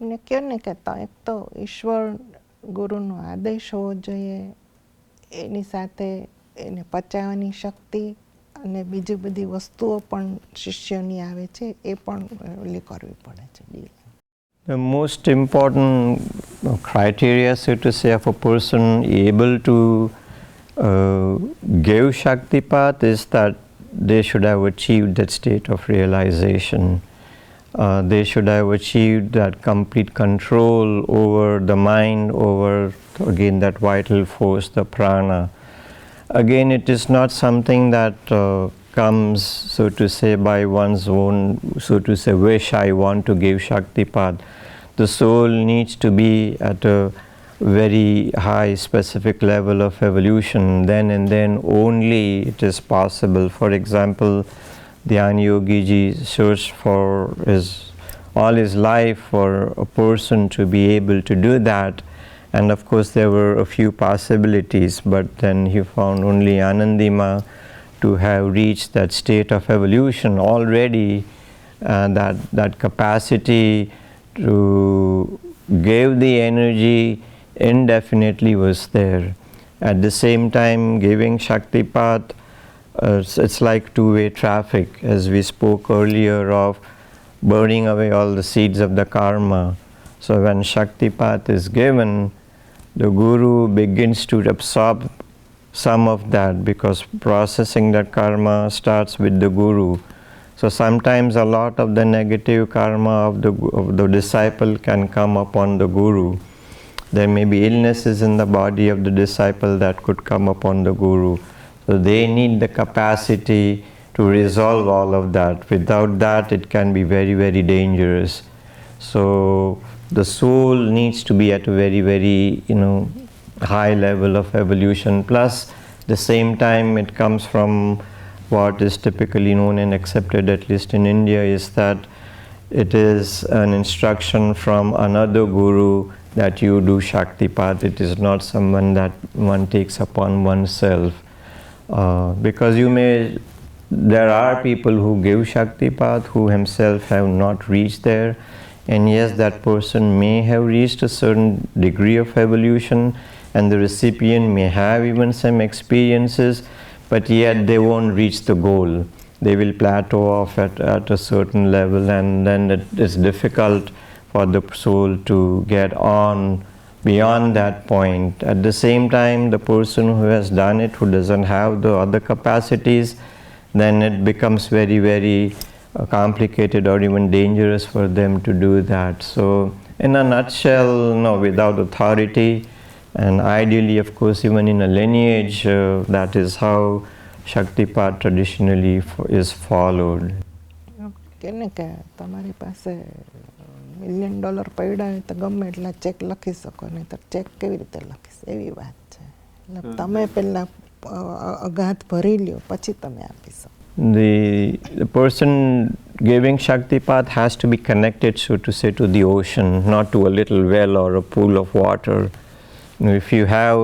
ને કહો ને કે એક તો ઈશ્વર ગુરુનો આદેશ હોવો જોઈએ, એની સાથે એને પચાવવાની શક્તિ અને બીજી બધી વસ્તુઓ પણ શિષ્યની આવે છે, એ પણ ઓલી કરવી પડે છે. The most important criteria, so to say, of a person able to give Shaktipat is that they should have achieved that state of realization. They should have achieved that complete control over the mind, over again that vital force, the prana. Again, it is not something that comes, so to say, by one's own, so to say, wish, I want to give Shaktipat. The soul needs to be at a very high specific level of evolution. Then and then only it is possible. For example, Dhyan Yogi ji searched for all his life for a person to be able to do that. And of course there were a few possibilities, but then he found only Anandi Ma to have reached that state of evolution already, that capacity to give the energy indefinitely was there. At the same time, giving Shaktipat, it's like two-way traffic, as we spoke earlier of burning away all the seeds of the karma. So when Shaktipat is given, the Guru begins to absorb some of that, because processing that karma starts with the Guru. So sometimes a lot of the negative karma of the disciple can come upon the Guru. There may be illnesses in the body of the disciple that could come upon the Guru. So they need the capacity to resolve all of that. Without that, it can be very, very dangerous. So the soul needs to be at a very, very, high level of evolution. Plus, the same time, it comes from what is typically known and accepted, at least in India, is that it is an instruction from another Guru that you do Shaktipat. It is not someone that one takes upon oneself. Because there are people who give Shaktipat who himself have not reached there. And yes, that person may have reached a certain degree of evolution, and the recipient may have even some experiences, but yet they won't reach the goal. They will plateau off at a certain level, and then it is difficult for the soul to get on beyond that point. At the same time, the person who has done it, who doesn't have the other capacities, then it becomes very, very complicated or even dangerous for them to do that. So in a nutshell, no, without authority, and ideally, of course, even in a lineage, that is how Shaktipat traditionally is followed. કે તમારી પાસે $1 million પડ્યા હોય તો ગમે એટલા check લખી શકો, નહીં તો ચેક કેવી રીતે લખીશ, એવી વાત છે. એટલે તમે પહેલા અગાધ ભરી લ્યો, પછી તમે આપી શકો. The person giving Shaktipat has to be connected, so to say, to the ocean, not to a little well or a pool of water. If you have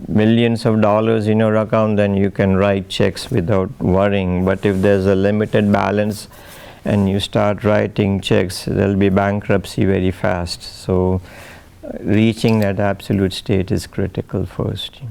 millions of dollars in your account, then you can write checks without worrying. But if there's a limited balance and you start writing checks, there'll be bankruptcy very fast. So reaching that absolute state is critical first.